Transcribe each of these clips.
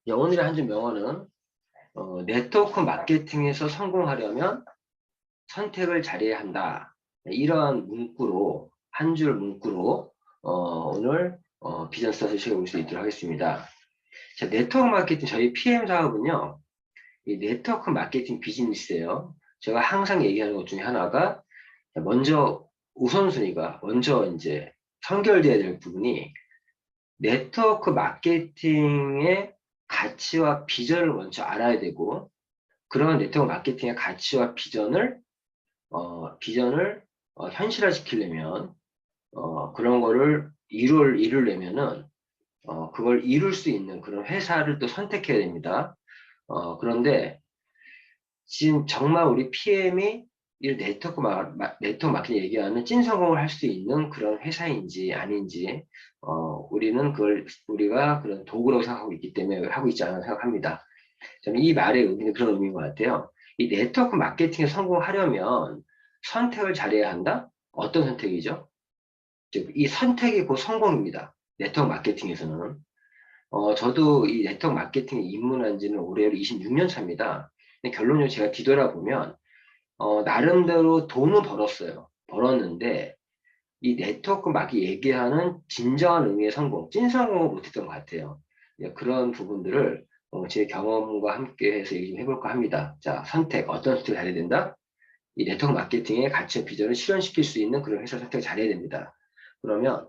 오늘의 한 줄 명언은 네트워크 마케팅에서 성공하려면 선택을 잘해야 한다. 이러한 문구로 한 줄 문구로 오늘 비전 스타트를 시작해볼 수 있도록 하겠습니다. 자, 네트워크 마케팅 저희 PM 사업은요. 이 네트워크 마케팅 비즈니스예요. 제가 항상 얘기하는 것 중에 하나가 먼저 우선순위가 먼저 이제 선결돼야 될 부분이 네트워크 마케팅의 가치와 비전을 먼저 알아야 되고 그런 네트워크 마케팅의 가치와 비전을 현실화시키려면 그런 거를 이루려면은 그걸 이룰 수 있는 그런 회사를 또 선택해야 됩니다. 그런데 지금 정말 우리 PM이 이 네트워크 마케팅 얘기하는 찐 성공을 할 수 있는 그런 회사인지 아닌지 우리가 그런 도구라고 생각하고 있기 때문에 하고 있지 않다고 생각합니다. 저는 이 말의 의미는 그런 의미인 것 같아요. 이 네트워크 마케팅에 성공하려면 선택을 잘해야 한다? 어떤 선택이죠? 즉, 이 선택이 곧 성공입니다. 네트워크 마케팅에서는. 저도 이 네트워크 마케팅에 입문한 지는 올해로 26년 차입니다. 근데 결론적으로 제가 뒤돌아보면, 나름대로 돈은 벌었어요. 벌었는데, 이 네트워크 마케팅 얘기하는 진정한 의미의 성공, 찐 성공을 못했던 것 같아요. 그런 부분들을 제 경험과 함께 해서 얘기 좀 해볼까 합니다. 자, 선택, 어떤 선택을 잘해야 된다? 이 네트워크 마케팅의 가치와 비전을 실현시킬 수 있는 그런 회사 선택을 잘해야 됩니다. 그러면,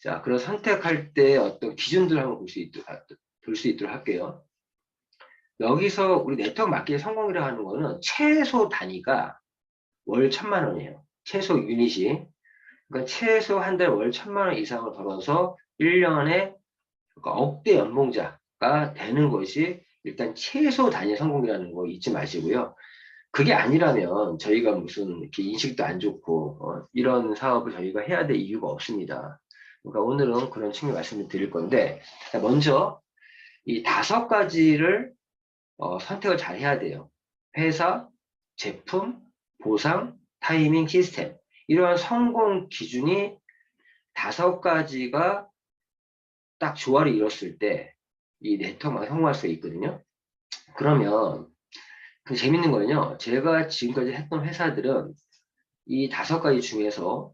자, 그런 선택할 때 어떤 기준들을 한번 볼 수 있도록 할게요. 여기서 우리 네트워크 마케팅 성공이라고 하는 거는 최소 단위가 월 1,000만 원이에요. 최소 유닛이. 그러니까 최소 한 달 월 1,000만 원 이상을 벌어서 1년에 그러니까 억대 연봉자가 되는 것이 일단 최소 단위 성공이라는 거 잊지 마시고요. 그게 아니라면 저희가 무슨 이렇게 인식도 안 좋고 이런 사업을 저희가 해야 될 이유가 없습니다. 그러니까 오늘은 그런 측면 말씀을 드릴 건데 먼저 이 5가지를 선택을 잘 해야 돼요. 회사, 제품, 보상, 타이밍, 시스템 이러한 성공 기준이 5가지가 딱 조화를 이뤘을 때 이 네트워크가 성공할 수가 있거든요. 그러면 그 재밌는 거는요. 제가 지금까지 했던 회사들은 이 5가지 중에서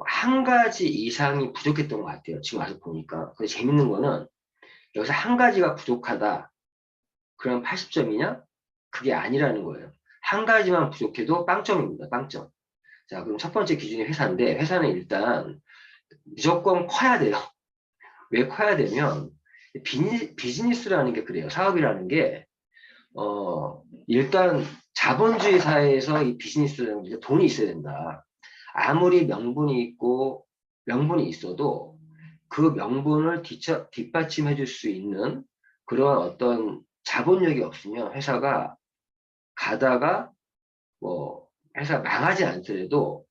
한 가지 이상이 부족했던 것 같아요. 지금 와서 보니까. 근데 재밌는 거는 여기서 한 가지가 부족하다. 그럼 80점이냐? 그게 아니라는 거예요. 한 가지만 부족해도 빵점입니다. 빵점. 자, 그럼 첫 번째 기준이 회사인데 회사는 일단 무조건 커야 돼요. 왜 커야 되면 비즈니스라는 게 그래요. 사업이라는 게 일단 자본주의 사회에서 이 비즈니스라는 게 돈이 있어야 된다. 아무리 명분이 있어도 그 명분을 뒷받침해 줄 수 있는 그런 어떤 자본력이 없으면 회사가 가다가 뭐 회사 망하지 않더라도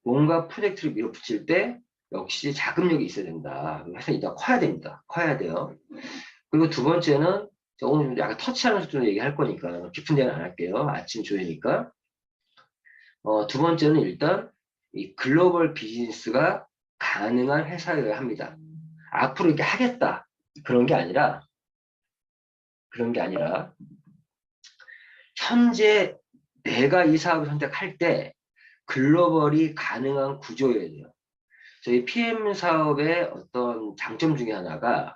뭔가 프로젝트를 밀어붙일 때 역시 자금력이 있어야 된다. 회사 일단 커야 됩니다. 커야 돼요. 그리고 두 번째는 오늘 좀 약간 터치하는 수준으로 얘기할 거니까 깊은 데는 안 할게요. 아침 조회니까. 두 번째는 일단 이 글로벌 비즈니스가 가능한 회사여야 합니다. 앞으로 이렇게 하겠다. 그런 게 아니라 현재 내가 이 사업을 선택할 때 글로벌이 가능한 구조여야 돼요. 저희 PM 사업의 어떤 장점 중에 하나가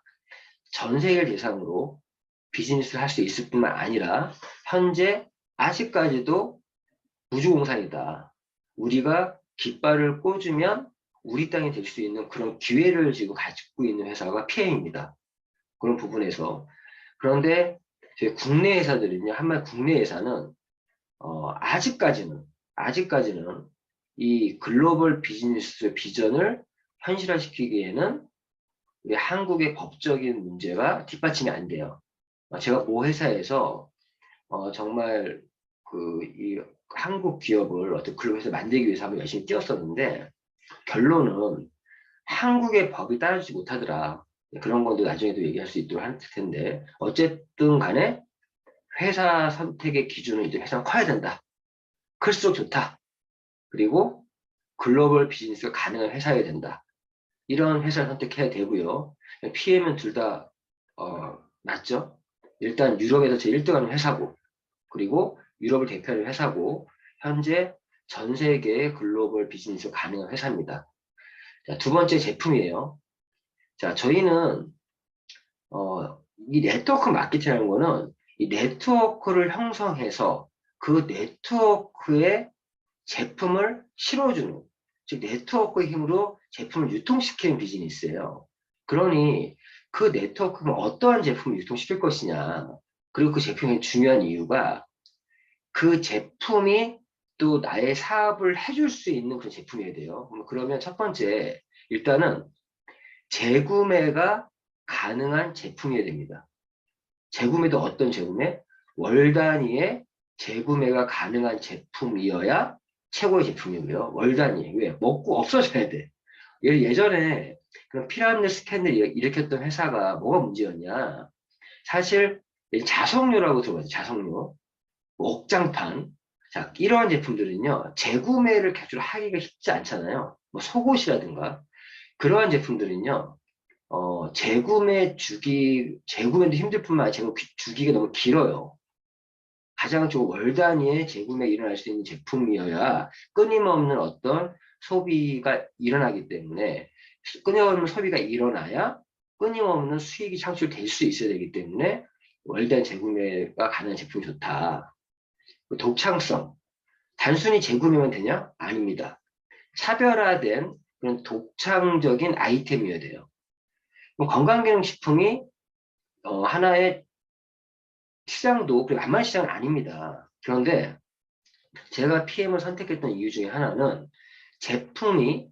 전 세계를 대상으로 비즈니스를 할 수 있을 뿐만 아니라 현재 아직까지도 우주공산이다. 우리가 깃발을 꽂으면 우리 땅이 될 수 있는 그런 기회를 지금 가지고 있는 회사가 PM입니다. 그런 부분에서. 그런데 저희 국내 회사들은요, 한마디 국내 회사는 아직까지는 이 글로벌 비즈니스 비전을 현실화시키기에는 우리 한국의 법적인 문제가 뒷받침이 안 돼요. 제가 모 회사에서 정말 이 한국 기업을 어떤 글로벌 회사 만들기 위해서 한번 열심히 뛰었었는데 결론은 한국의 법이 따르지 못하더라. 그런 것도 나중에도 얘기할 수 있도록 할 텐데 어쨌든 간에 회사 선택의 기준은 이제 회사가 커야 된다. 클수록 좋다. 그리고 글로벌 비즈니스가 가능한 회사여야 된다. 이런 회사를 선택해야 되고요. PM은 둘 다 맞죠? 일단 유럽에서 제 1등하는 회사고, 그리고 유럽을 대표하는 회사고, 현재 전 세계의 글로벌 비즈니스 가능한 회사입니다. 자, 두 번째 제품이에요. 자, 저희는 이 네트워크 마케팅이라는 거는 이 네트워크를 형성해서 그 네트워크에 제품을 실어주는, 즉 네트워크의 힘으로 제품을 유통시키는 비즈니스예요. 그러니 그 네트워크가 어떠한 제품을 유통시킬 것이냐, 그리고 그 제품의 중요한 이유가 그 제품이 또 나의 사업을 해줄 수 있는 그런 제품이어야 돼요. 그러면 첫 번째, 일단은 재구매가 가능한 제품이어야 됩니다. 재구매도 어떤 재구매? 월 단위의 재구매가 가능한 제품이어야 최고의 제품이고요. 월 단위. 왜? 먹고 없어져야 돼. 예전에 그런 피라미드 스캔들 일으켰던 회사가 뭐가 문제였냐? 사실 자석류라고 들어봤죠. 자석류. 옥장판. 자, 이러한 제품들은요, 재구매를 계속 하기가 쉽지 않잖아요. 뭐 속옷이라든가. 그러한 제품들은요, 재구매도 힘들 뿐만 아니라 주기가 너무 길어요. 가장 좀 월 단위의 재구매 일어날 수 있는 제품이어야 끊임없는 어떤 소비가 일어나기 때문에, 끊임없는 소비가 일어나야 끊임없는 수익이 창출될 수 있어야 되기 때문에 월 단위 재구매가 가능한 제품이 좋다. 독창성. 단순히 재구매만 되냐? 아닙니다. 차별화된 그런 독창적인 아이템이어야 돼요. 건강기능식품이 하나의 시장도 그리고 만만 시장은 아닙니다. 그런데 제가 PM을 선택했던 이유 중에 하나는 제품이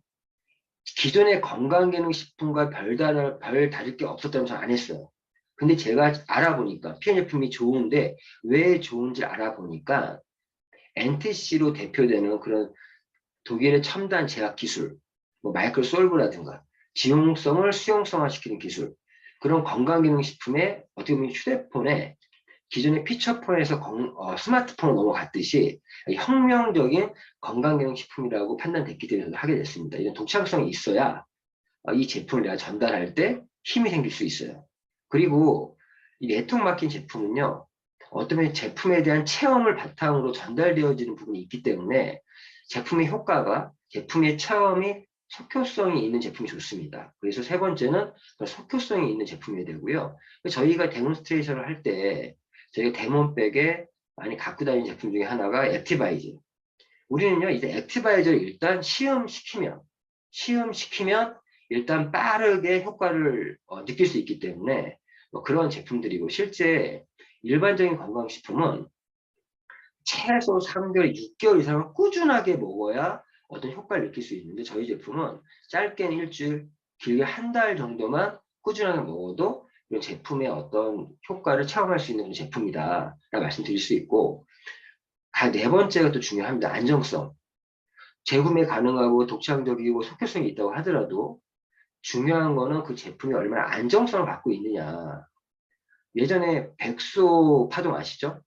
기존의 건강기능식품과 별 다를 게 없었다면 저는 안 했어요. 근데 제가 알아보니까 PM 제품이 좋은데 왜 좋은지 알아보니까 NTC로 대표되는 그런 독일의 첨단 제약 기술, 뭐 마이크로 솔브라든가 지용성을 수용성화시키는 기술, 그런 건강기능식품에 어떻게 보면 휴대폰에 기존의 피처폰에서 스마트폰으로 넘어갔듯이 혁명적인 건강기능식품이라고 판단됐기 때문에 하게 됐습니다. 이런 독창성이 있어야 이 제품을 내가 전달할 때 힘이 생길 수 있어요. 그리고 이 네트워크 마케팅 제품은요, 어떤 제품에 대한 체험을 바탕으로 전달되어지는 부분이 있기 때문에 제품의 효과가, 제품의 체험이 속효성이 있는 제품이 좋습니다. 그래서 세 번째는 속효성이 있는 제품이 되고요. 저희가 데몬스트레이션을 할 때 저희가 데몬백에 많이 갖고 다니는 제품 중에 하나가 액티바이저. 우리는요, 이제 액티바이저를 일단 시험시키면 일단 빠르게 효과를 느낄 수 있기 때문에 그런 제품들이고, 실제 일반적인 건강식품은 최소 3개월, 6개월 이상은 꾸준하게 먹어야 어떤 효과를 느낄 수 있는데, 저희 제품은 짧게는 일주일, 길게 한 달 정도만 꾸준하게 먹어도 이런 제품의 어떤 효과를 체험할 수 있는 제품이다 라고 말씀드릴 수 있고, 네 번째가 또 중요합니다. 안정성. 재구매 가능하고 독창적이고 속효성이 있다고 하더라도 중요한 거는 그 제품이 얼마나 안정성을 갖고 있느냐. 예전에 백소 파동 아시죠?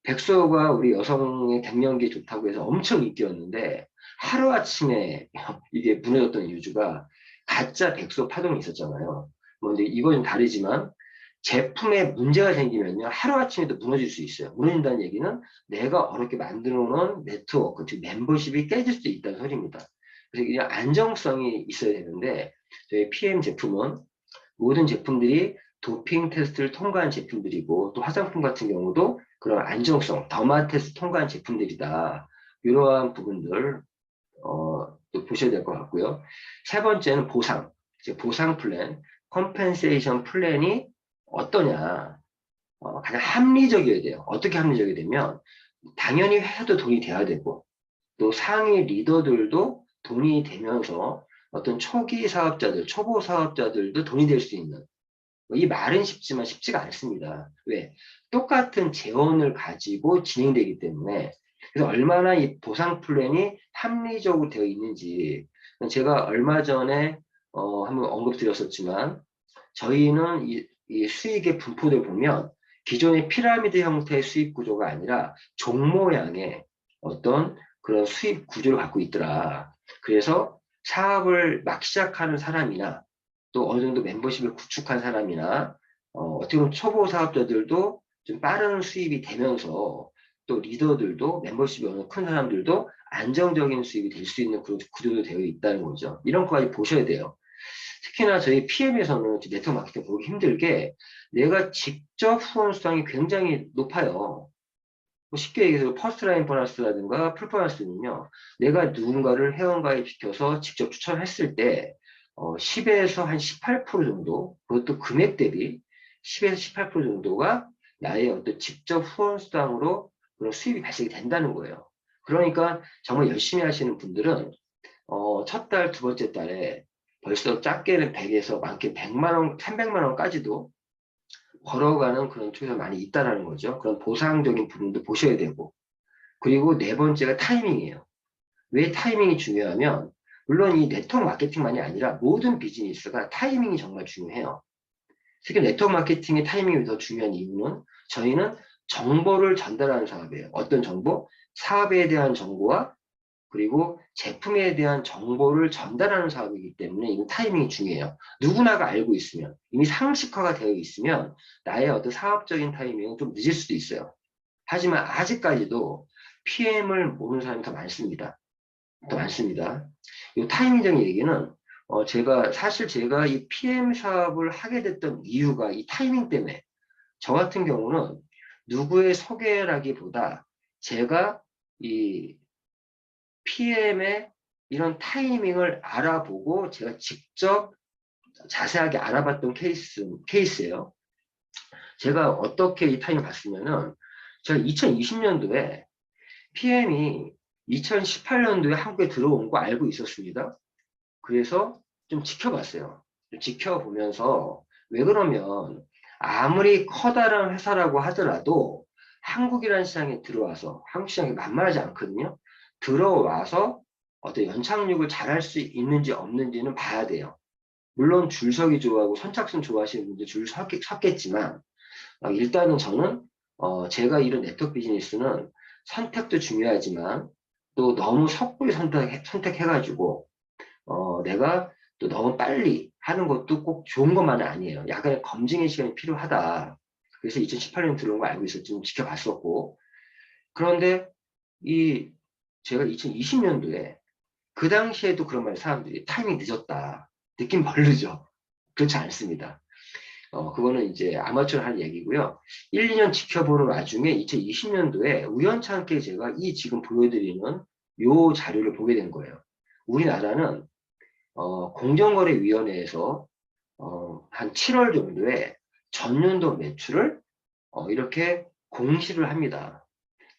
백소가 우리 여성의 갱년기에 좋다고 해서 엄청 인기였는데 하루아침에 이게 무너졌던 이유가 가짜 백소 파동이 있었잖아요. 뭐 근데 이건 다르지만 제품에 문제가 생기면요, 하루아침에도 무너질 수 있어요. 무너진다는 얘기는 내가 어렵게 만들어 놓은 네트워크, 즉 멤버십이 깨질 수 있다는 소리입니다. 그래서 이런 안정성이 있어야 되는데, 저희 PM 제품은 모든 제품들이 도핑 테스트를 통과한 제품들이고, 또 화장품 같은 경우도 그런 안정성, 더마 테스트 통과한 제품들이다. 이러한 부분들 또 보셔야 될 것 같고요. 세 번째는 보상, 보상 플랜, 컴펜세이션 플랜이 어떠냐. 가장 합리적이어야 돼요. 어떻게 합리적이 되면 당연히 회사도 돈이 돼야 되고, 또 상위 리더들도 돈이 되면서 어떤 초기 사업자들, 초보 사업자들도 돈이 될 수 있는, 이 말은 쉽지만 쉽지가 않습니다. 왜? 똑같은 재원을 가지고 진행되기 때문에. 그래서 얼마나 이 보상 플랜이 합리적으로 되어 있는지, 제가 얼마 전에 한번 언급드렸었지만, 저희는 이 수익의 분포를 보면 기존의 피라미드 형태의 수익 구조가 아니라 종 모양의 어떤 그런 수익 구조를 갖고 있더라. 그래서 사업을 막 시작하는 사람이나 또 어느 정도 멤버십을 구축한 사람이나 어떻게 보면 초보 사업자들도 좀 빠른 수입이 되면서 또 리더들도 멤버십이 어느 큰 사람들도 안정적인 수입이 될 수 있는 그런 구조도 되어 있다는 거죠. 이런 것까지 보셔야 돼요. 특히나 저희 PM에서는 네트워크 마케팅 보기 힘들게 내가 직접 후원 수당이 굉장히 높아요. 뭐 쉽게 얘기해서 퍼스트라인 보너스라든가 풀보너스는요, 내가 누군가를 회원가입 시켜서 직접 추천했을 때 10에서 한 18% 정도, 그것도 금액 대비 10에서 18% 정도가 나의 어떤 직접 후원 수당으로 그런 수입이 발생이 된다는 거예요. 그러니까 정말 열심히 하시는 분들은 첫 달, 두 번째 달에 벌써 작게는 100에서 많게 100만 원, 300만 원까지도 걸어가는 그런 쪽이 많이 있다라는 거죠. 그런 보상적인 부분도 보셔야 되고. 그리고 네 번째가 타이밍이에요. 왜 타이밍이 중요하면, 물론 이 네트워크 마케팅만이 아니라 모든 비즈니스가 타이밍이 정말 중요해요. 특히 네트워크 마케팅의 타이밍이 더 중요한 이유는 저희는 정보를 전달하는 사업이에요. 어떤 정보? 사업에 대한 정보와 그리고 제품에 대한 정보를 전달하는 사업이기 때문에 이 타이밍이 중요해요. 누구나가 알고 있으면, 이미 상식화가 되어 있으면 나의 어떤 사업적인 타이밍은 좀 늦을 수도 있어요. 하지만 아직까지도 PM을 모르는 사람이 더 많습니다. 더 많습니다. 이 타이밍적인 얘기는 사실 제가 이 PM 사업을 하게 됐던 이유가 이 타이밍 때문에, 저 같은 경우는 누구의 소개라기보다 제가 이 PM의 이런 타이밍을 알아보고 제가 직접 자세하게 알아봤던 케이스예요. 제가 어떻게 이 타이밍을 봤으면은, 제가 2020년도에 PM이 2018년도에 한국에 들어온 거 알고 있었습니다. 그래서 좀 지켜봤어요. 좀 지켜보면서, 왜 그러면 아무리 커다란 회사라고 하더라도 한국이라는 시장에 들어와서, 한국 시장이 만만하지 않거든요. 들어와서 어떤 연착륙을 잘할 수 있는지 없는지는 봐야 돼요. 물론 줄서기 좋아하고 선착순 좋아하시는 분들 줄 섰겠지만, 일단은 저는 제가 이런 네트워크 비즈니스는 선택도 중요하지만 또 너무 섣불리 선택해가지고 내가 또 너무 빨리 하는 것도 꼭 좋은 것만은 아니에요. 약간의 검증의 시간이 필요하다. 그래서 2018년 들어온 거 알고 있었지, 좀 지켜봤었고. 그런데 제가 2020년도에 그 당시에도 그런 말 사람들이 타이밍 늦었다. 느낌 별로죠. 그렇지 않습니다. 그거는 이제 아마추어 할 얘기고요. 1, 2년 지켜보는 와중에 2020년도에 우연찮게 제가 이 지금 보여드리는 요 자료를 보게 된 거예요. 우리나라는 공정거래위원회에서 한 7월 정도에 전년도 매출을 이렇게 공시를 합니다.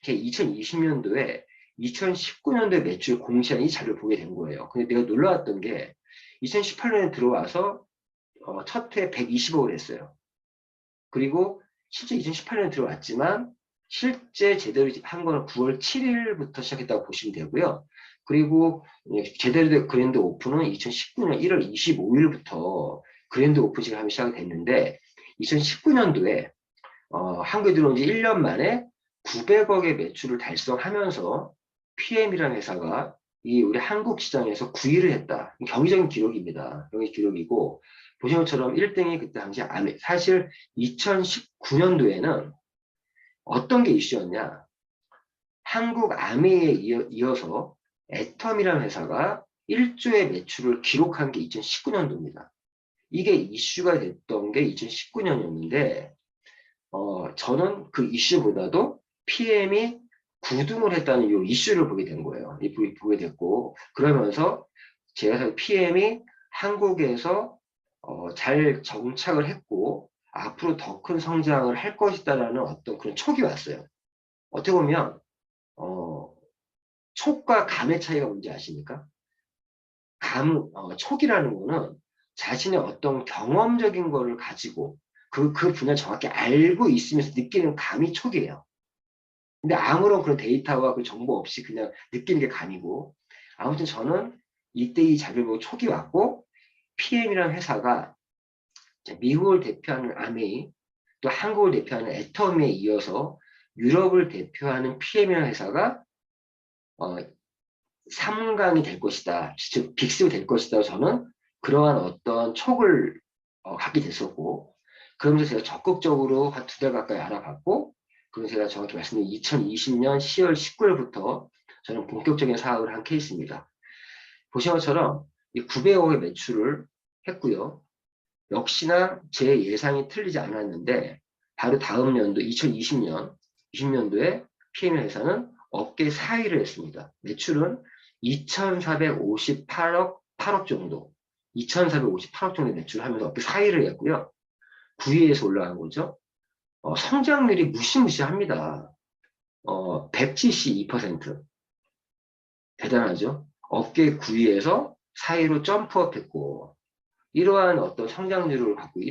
2020년도에 2019년도에 매출 공시한 이 자료를 보게 된 거예요. 근데 내가 놀라웠던 게 2018년에 들어와서 첫 해 120억을 했어요. 그리고 실제 2018년에 들어왔지만 실제 제대로 한 거는 9월 7일부터 시작했다고 보시면 되고요. 그리고 제대로 된 그랜드 오픈은 2019년 1월 25일부터 그랜드 오픈식을 하면 시작이 됐는데, 2019년도에 한국에 들어온 지 1년 만에 900억의 매출을 달성하면서 PM이라는 회사가 우리 한국 시장에서 9위를 했다. 경이적인 기록입니다. 경이 기록이고, 보신 것처럼 1등이 그때 당시 사실 2019년도에는 어떤 게 이슈였냐? 한국 아메이에 이어서 애텀이라는 회사가 1조의 매출을 기록한 게 2019년도입니다. 이게 이슈가 됐던 게 2019년이었는데, 저는 그 이슈보다도 PM이 9등을 했다는 이 이슈를 보게 된 거예요. 보게 됐고, 그러면서 제가 PM이 한국에서 잘 정착을 했고, 앞으로 더 큰 성장을 할 것이다라는 어떤 그런 촉이 왔어요. 어떻게 보면, 촉과 감의 차이가 뭔지 아십니까? 촉이라는 거는 자신의 어떤 경험적인 거를 가지고 그 분야를 정확히 알고 있으면서 느끼는 감이 촉이에요. 근데 아무런 그런 데이터와 그 정보 없이 그냥 느끼는 게 감이고, 아무튼 저는 이때 이 자료를 보고 촉이 왔고, PM이라는 회사가 미국을 대표하는 아메이, 또 한국을 대표하는 애터미에 이어서 유럽을 대표하는 PM이라는 회사가 3강이 될 것이다. 즉 빅스가 될 것이다. 저는 그러한 어떤 촉을 갖게 됐었고, 그러면서 제가 적극적으로 한 2달 가까이 알아봤고, 그래서 제가 정확히 말씀드리면 2020년 10월 19일부터 저는 본격적인 사업을 한 케이스입니다. 보신 것처럼 이 900억의 매출을 했고요. 역시나 제 예상이 틀리지 않았는데 바로 다음 연도 2020년 20년도에 PM의 회사는 업계 4위를 했습니다. 매출은 2,458억 8억 정도 2,458억 정도 매출을 하면서 업계 4위를 했고요. 9위에서 올라간 거죠. 성장률이 무시무시합니다. 172%. 대단하죠. 업계 9위에서 4위로 점프업했고 이러한 어떤 성장률을 갖고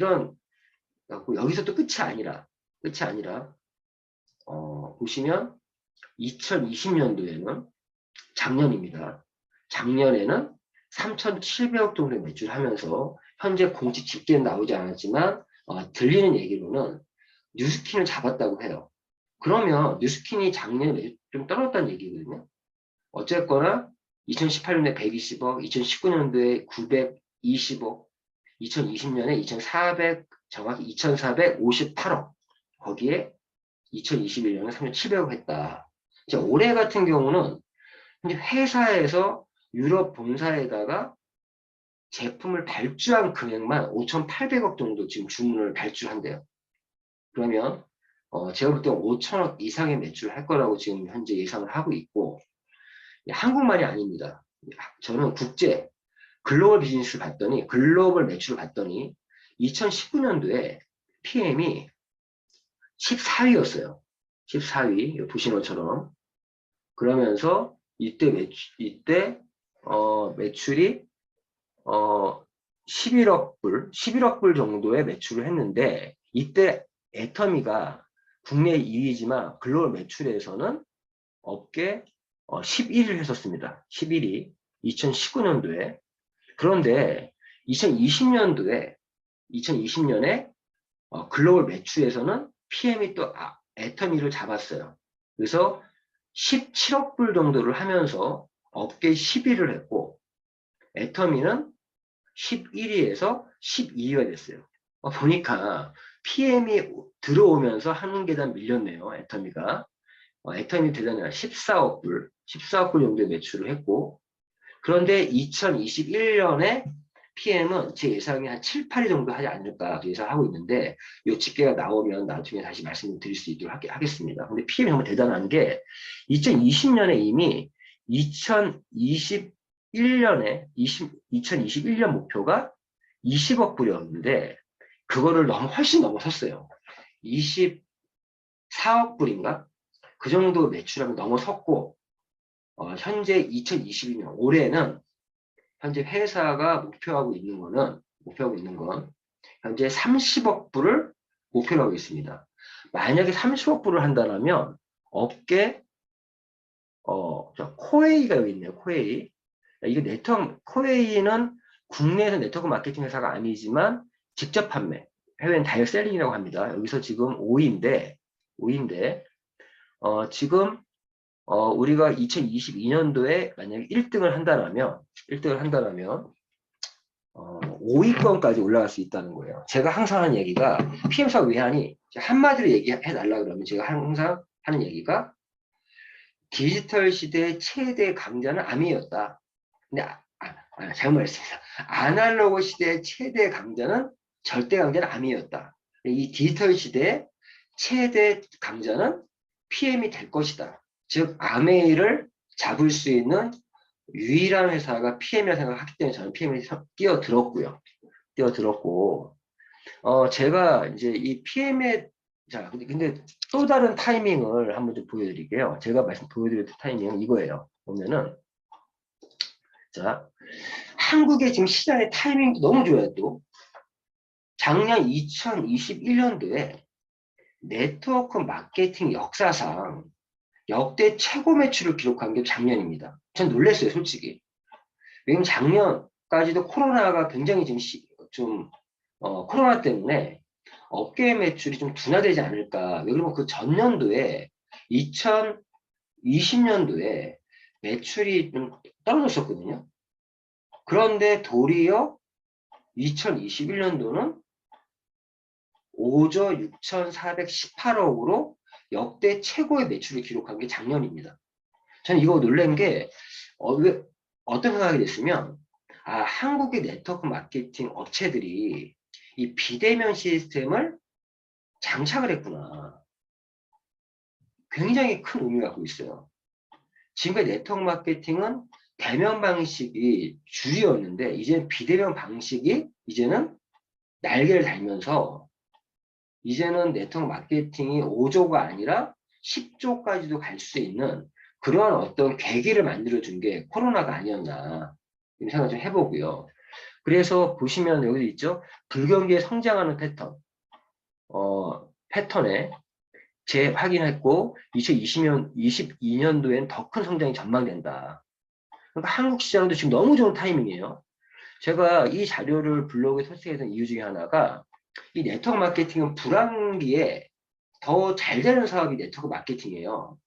여기서 또 끝이 아니라 보시면 2020년도에는 작년입니다. 작년에는 3,700억 정도 매출하면서 현재 공식 집계는 나오지 않았지만 들리는 얘기로는 뉴스킨을 잡았다고 해요. 그러면 뉴스킨이 작년에 좀 떨어졌다는 얘기거든요. 어쨌거나 2018년에 120억, 2019년도에 920억, 2020년에 2,400, 정확히 2,458억, 거기에 2021년에 3,700억 했다. 자, 올해 같은 경우는 회사에서 유럽 본사에다가 제품을 발주한 금액만 5,800억 정도 지금 주문을 발주한대요. 그러면 제가 볼 때 5천억 이상의 매출을 할 거라고 지금 현재 예상을 하고 있고, 한국만이 아닙니다. 저는 글로벌 비즈니스를 봤더니, 글로벌 매출을 봤더니 2019년도에 PM이 14위였어요. 14위 보시는 것처럼. 그러면서 이때 매출이 11억 불 정도의 매출을 했는데, 이때 애터미가 국내 2위지만 글로벌 매출에서는 업계 11위를 했었습니다. 11위. 2019년도에. 그런데 2020년에 글로벌 매출에서는 PM이 또 애터미를 잡았어요. 그래서 17억 불 정도를 하면서 업계 10위를 했고, 애터미는 11위에서 12위가 됐어요. 보니까 PM이 들어오면서 한 계단 밀렸네요. 애터미가. 애터미 대단해요. 14억 불 정도의 매출을 했고, 그런데 2021년에 PM은 제 예상이 한 7, 8위 정도 하지 않을까 예상하고 있는데, 이 집계가 나오면 나중에 다시 말씀을 드릴 수 있도록 하겠습니다. 근데 PM이 정말 대단한 게 2020년에 이미 2021년 목표가 20억 불이었는데 그거를 훨씬 넘어섰어요. 24억 불인가? 그 정도 매출하면 넘어섰고, 현재 2022년 올해는 현재 회사가 목표하고 있는 건 현재 30억 불을 목표로 하고 있습니다. 만약에 30억 불을 한다면 업계 코웨이가 여기 있네요. 코웨이. 이게 코웨이는 국내에서 네트워크 마케팅 회사가 아니지만 직접 판매, 해외는 다이렉트 셀링이라고 합니다. 여기서 지금 5위인데 지금 우리가 2022년도에 만약에 1등을 한다면 5위권까지 올라갈 수 있다는 거예요. 제가 항상 하는 얘기가 PM사 외환이 한마디로 얘기해 달라 그러면 제가 항상 하는 얘기가 디지털 시대의 최대 강자는 암이었다. 근데 잘못 말했습니다. 아날로그 시대의 최대 강자는 절대 강자는 암이었다. 이 디지털 시대의 최대 강자는 PM이 될 것이다. 즉 암웨이를 잡을 수 있는 유일한 회사가 PM이라 생각하기 때문에 저는 PM에 뛰어들었고, 제가 이제 이 PM에, 자, 근데 또 다른 타이밍을 한번 좀 보여드릴게요. 제가 보여드릴 타이밍은 이거예요. 보면은, 자, 한국의 지금 시장의 타이밍도 너무 좋아요, 또. 작년 2021년도에 네트워크 마케팅 역사상 역대 최고 매출을 기록한 게 작년입니다. 전 놀랐어요, 솔직히. 왜냐면 작년까지도 코로나가 굉장히 코로나 때문에 업계 매출이 좀 둔화되지 않을까. 왜 그러면 그 전년도에 2020년도에 매출이 좀 떨어졌었거든요. 그런데 도리어 2021년도는 5조 6,418억으로 역대 최고의 매출을 기록한 게 작년입니다. 저는 이거 놀란 게 어떤 생각이 됐으면 한국의 네트워크 마케팅 업체들이 이 비대면 시스템을 장착을 했구나. 굉장히 큰 의미가 갖고 있어요. 지금까지 네트워크 마케팅은 대면 방식이 주류였는데 이제 비대면 방식이 이제는 날개를 달면서 이제는 네트워크 마케팅이 5조가 아니라 10조까지도 갈 수 있는 그러한 어떤 계기를 만들어준 게 코로나가 아니었나 이런 생각 좀 해보고요. 그래서 보시면 여기 있죠. 불경기에 성장하는 패턴에 재확인했고 2022년도엔 더 큰 성장이 전망된다. 그러니까 한국 시장도 지금 너무 좋은 타이밍이에요. 제가 이 자료를 블로그에 설정했던 이유 중에 하나가 이 네트워크 마케팅은 불황기에 더 잘 되는 사업이 네트워크 마케팅이에요.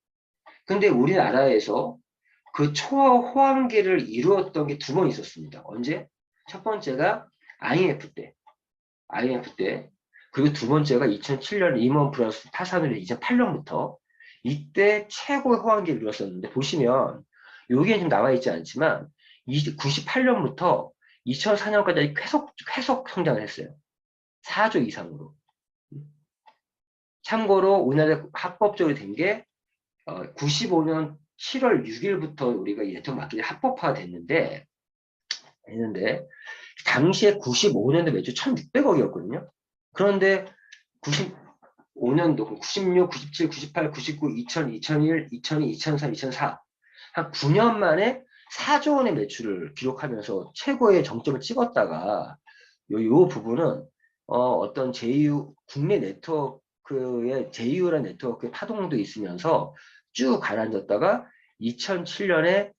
근데 우리나라에서 그 초호황기를 이루었던 게 두 번 있었습니다. 언제? 첫 번째가 IMF 때. 그리고 두 번째가 2007년 리먼 브라더스 파산으로 2008년부터 이때 최고의 호황기를 이루었었는데 보시면 여기에 지금 나와 있지 않지만 98년부터 2004년까지 계속 성장을 했어요. 4조 이상으로. 참고로 우리나라에 합법적으로 된 게 95년 7월 6일부터 우리가 이 네트워크 마케팅 합법화가 됐는데 당시에 95년도 매출 1,600억이었거든요. 그런데 95년도, 96, 97, 98, 99, 2000, 2001, 2002, 2003, 2004 한 9년 만에 4조 원의 매출을 기록하면서 최고의 정점을 찍었다가 요 부분은 어떤 국내 네트워크의 제2의 네트워크의 파동도 있으면서 쭉 가라앉았다가 2007년에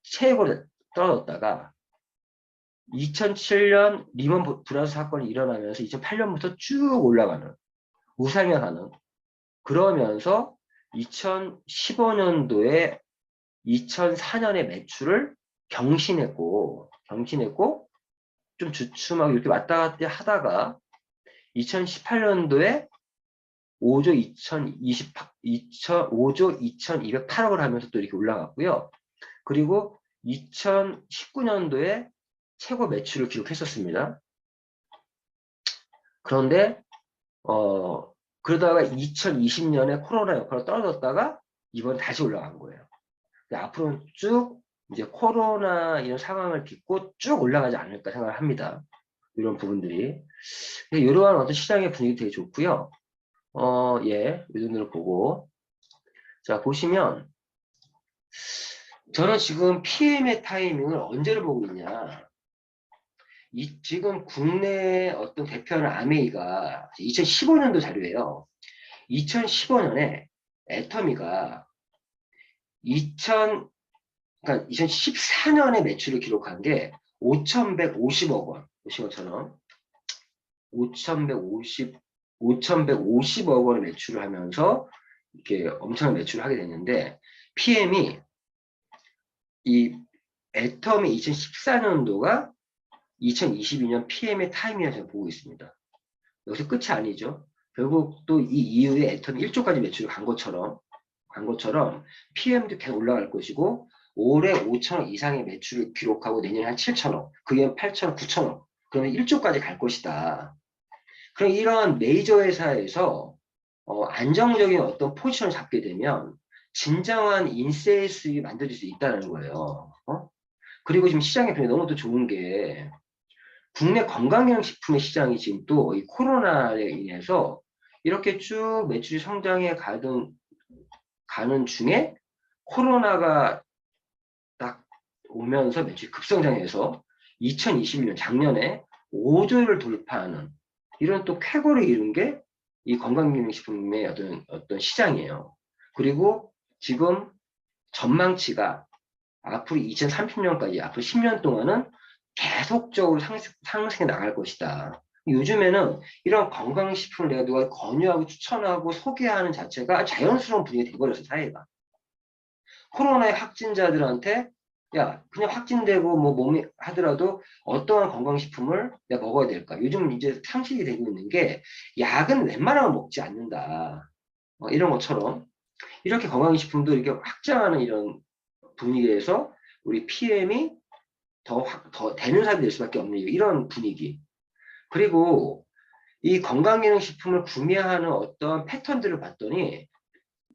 최고로 떨어졌다가 2007년 리먼 브라더스 사건이 일어나면서 2008년부터 쭉 올라가는 우상향하는 그러면서 2015년도에 2004년의 매출을 경신했고 좀 주춤하고 이렇게 왔다 갔다 하다가 2018년도에 5조 2208억을 하면서 또 이렇게 올라갔고요. 그리고 2019년도에 최고 매출을 기록했었습니다. 그런데 그러다가 2020년에 코로나 여파로 떨어졌다가 이번에 다시 올라간 거예요. 앞으로는 쭉 이제 코로나 이런 상황을 딛고 쭉 올라가지 않을까 생각을 합니다. 이런 부분들이. 이러한 어떤 시장의 분위기 되게 좋고요. 이 정도로 보고. 자, 보시면 저는 지금 PM의 타이밍을 언제를 보고 있냐. 지금 국내 어떤 대표하는 아메이가 2015년도 자료예요. 2015년에 애터미가 2014년에 매출을 기록한 게 5,150억 원. 보신 것처럼 5,150억 원의 매출을 하면서 이렇게 엄청난 매출을 하게 됐는데 PM이 이 애터미 2014년도가 2022년 PM의 타이밍이라고 제가 보고 있습니다. 여기서 끝이 아니죠. 결국 또 이 이후에 애터미 1조까지 매출을 간 것처럼 PM도 계속 올라갈 것이고 올해 5천억 이상의 매출을 기록하고 내년에 한 7천억, 그게 8천억, 9천억, 그러면 1조까지 갈 것이다. 그럼 이런 메이저 회사에서 안정적인 어떤 포지션을 잡게 되면 진정한 인세의 수익이 만들어질 수 있다는 거예요. 그리고 지금 시장의 변이 너무 또 좋은 게 국내 건강기능식품의 시장이 지금 또 이 코로나에 인해서 이렇게 쭉 매출이 성장해 가는 중에 코로나가 딱 오면서 매출이 급성장해서 2021년 작년에 5조를 돌파하는 이런 또 쾌거를 이룬 게 이 건강기능식품의 어떤 시장이에요. 그리고 지금 전망치가 앞으로 2030년까지 앞으로 10년 동안은 계속적으로 상승해 나갈 것이다. 요즘에는 이런 건강식품을 내가 누가 권유하고 추천하고 소개하는 자체가 자연스러운 분위기가 돼버렸어, 사회가. 코로나의 확진자들한테 야, 그냥 확진되고 뭐 몸이 하더라도 어떠한 건강식품을 내가 먹어야 될까? 요즘 이제 상식이 되고 있는 게 약은 웬만하면 먹지 않는다. 이런 것처럼 이렇게 건강식품도 이렇게 확장하는 이런 분위기에서 우리 PM이 더 되는 사람이 될 수밖에 없는 이런 분위기. 그리고 이 건강기능식품을 구매하는 어떤 패턴들을 봤더니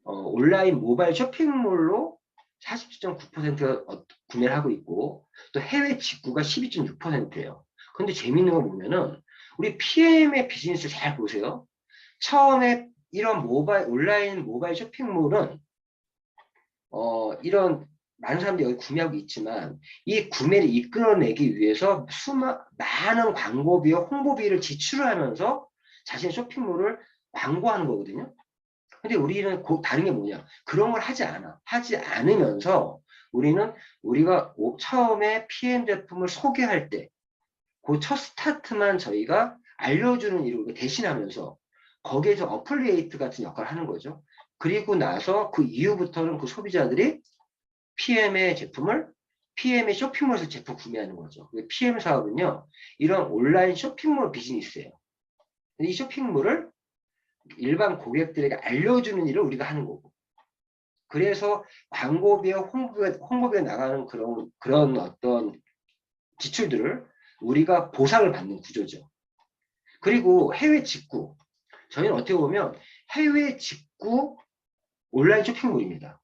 온라인 모바일 쇼핑몰로 47.9%가 구매를 하고 있고 또 해외 직구가 12.6%예요. 근데 재밌는 건 뭐냐면 우리 PM의 비즈니스 잘 보세요. 처음에 이런 온라인 모바일 쇼핑몰은 이런 많은 사람들이 여기 구매하고 있지만 이 구매를 이끌어내기 위해서 많은 광고비와 홍보비를 지출을 하면서 자신의 쇼핑몰을 광고하는 거거든요. 근데 우리는 다른 게 뭐냐? 그런 걸 하지 않아. 하지 않으면서 우리가 처음에 PM 제품을 소개할 때 그 첫 스타트만 저희가 알려주는 일을 대신하면서 거기에서 어플리에이트 같은 역할을 하는 거죠. 그리고 나서 그 이후부터는 그 소비자들이 PM의 쇼핑몰에서 제품 구매하는 거죠. PM 사업은요, 이런 온라인 쇼핑몰 비즈니스예요. 이 쇼핑몰을 일반 고객들에게 알려주는 일을 우리가 하는 거고. 그래서 광고비와 홍보비가 나가는 그런 어떤 지출들을 우리가 보상을 받는 구조죠. 그리고 해외 직구. 저희는 어떻게 보면 해외 직구 온라인 쇼핑몰입니다.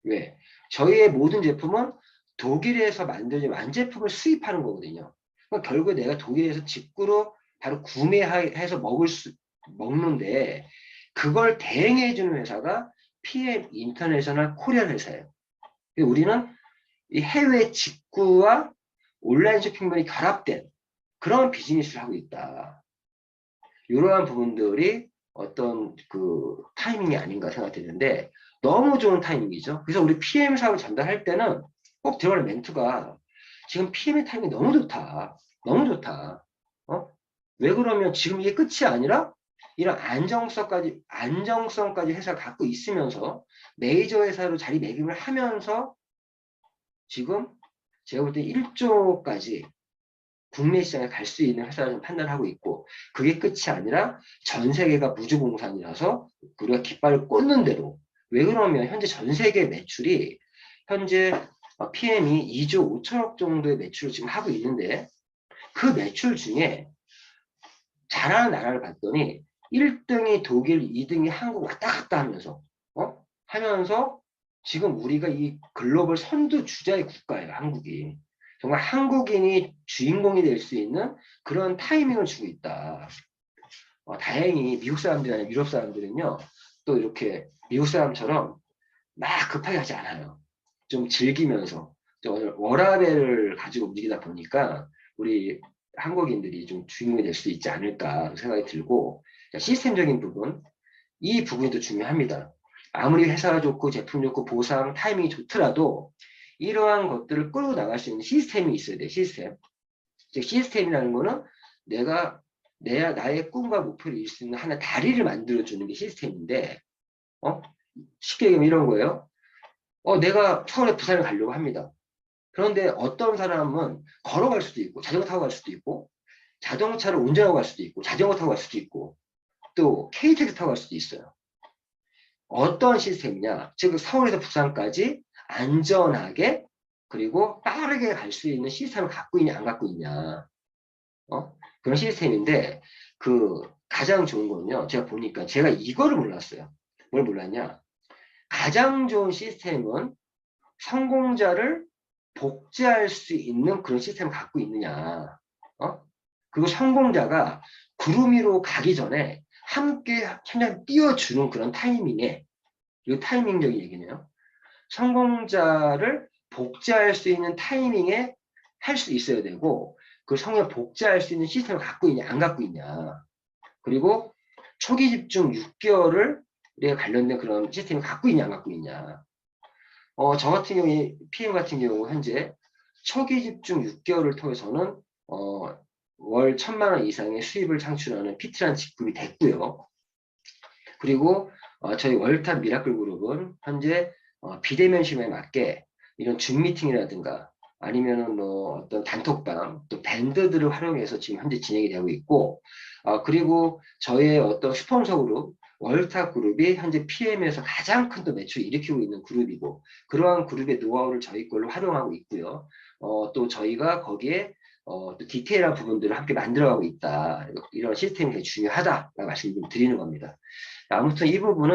왜? 저희의 모든 제품은 독일에서 만들어진 완제품을 수입하는 거거든요. 그러니까 결국에 내가 독일에서 직구로 바로 구매해서 먹는데 그걸 대행해주는 회사가 PM 인터내셔널 코리안 회사예요. 우리는 이 해외 직구와 온라인 쇼핑몰이 결합된 그런 비즈니스를 하고 있다. 이러한 부분들이 어떤 그 타이밍이 아닌가 생각되는데 너무 좋은 타이밍이죠. 그래서 우리 PM 사업을 전달할 때는 꼭 들어갈 멘트가 지금 PM의 타이밍이 너무 좋다. 너무 좋다. 왜 그러면 지금 이게 끝이 아니라 이런 안정성까지 회사가 갖고 있으면서 메이저 회사로 자리매김을 하면서 지금 제가 볼 때 1조까지 국내 시장에 갈 수 있는 회사라는 판단을 하고 있고 그게 끝이 아니라 전 세계가 무주공산이라서 우리가 깃발을 꽂는 대로 왜 그러면 현재 전 세계 매출이 현재 PM이 2조 5천억 정도의 매출을 지금 하고 있는데 그 매출 중에 잘하는 나라를 봤더니 1등이 독일, 2등이 한국 왔다 갔다 하면서 지금 우리가 이 글로벌 선두 주자의 국가예요, 한국이. 정말 한국인이 주인공이 될 수 있는 그런 타이밍을 주고 있다. 다행히 미국 사람들이 아니라 유럽 사람들은요, 또 이렇게 미국 사람처럼 막 급하게 하지 않아요. 좀 즐기면서, 좀 워라밸을 가지고 움직이다 보니까 우리 한국인들이 좀 주인공이 될 수 있지 않을까 생각이 들고, 시스템적인 부분, 이 부분이 더 중요합니다. 아무리 회사가 좋고 제품 좋고 보상, 타이밍이 좋더라도 이러한 것들을 끌고 나갈 수 있는 시스템이 있어야 돼, 시스템. 즉, 시스템이라는 거는 나의 꿈과 목표를 이룰 수 있는 하나의 다리를 만들어주는 게 시스템인데, 쉽게 얘기하면 이런 거예요. 내가 서울에 부산을 가려고 합니다. 그런데 어떤 사람은 걸어갈 수도 있고, 자전거 타고 갈 수도 있고, 자동차를 운전하고 갈 수도 있고, 자전거 타고 갈 수도 있고, 또 KTX 타고 갈 수도 있어요. 어떤 시스템이냐? 즉 서울에서 부산까지 안전하게 그리고 빠르게 갈 수 있는 시스템을 갖고 있냐 안 갖고 있냐 그런 시스템인데 그 가장 좋은 거는요. 제가 보니까 제가 이거를 몰랐어요. 뭘 몰랐냐? 가장 좋은 시스템은 성공자를 복제할 수 있는 그런 시스템을 갖고 있느냐. 그리고 성공자가 구름 위로 가기 전에 함께 그냥 띄워주는 그런 타이밍에 이 타이밍적인 얘기네요. 성공자를 복제할 수 있는 타이밍에 할 수 있어야 되고 그 성공을 복제할 수 있는 시스템을 갖고 있냐 안 갖고 있냐. 그리고 초기 집중 6개월을 관련된 그런 시스템을 갖고 있냐 안 갖고 있냐. 저 같은 경우에 PM 같은 경우 현재 초기 집중 6개월을 통해서는 월 1,000만 원 이상의 수입을 창출하는 PT라는 직급이 됐고요. 그리고 저희 월탑 미라클 그룹은 현재 비대면 시험에 맞게 이런 줌 미팅이라든가 아니면은 뭐 어떤 단톡방 또 밴드들을 활용해서 지금 현재 진행이 되고 있고 그리고 저의 어떤 스폰서 그룹 월스타 그룹이 현재 PM에서 가장 큰 또 매출을 일으키고 있는 그룹이고 그러한 그룹의 노하우를 저희 걸로 활용하고 있고요. 또 저희가 거기에 또 디테일한 부분들을 함께 만들어가고 있다. 이런 시스템이 되게 중요하다라고 말씀 좀 드리는 겁니다. 아무튼 이 부분은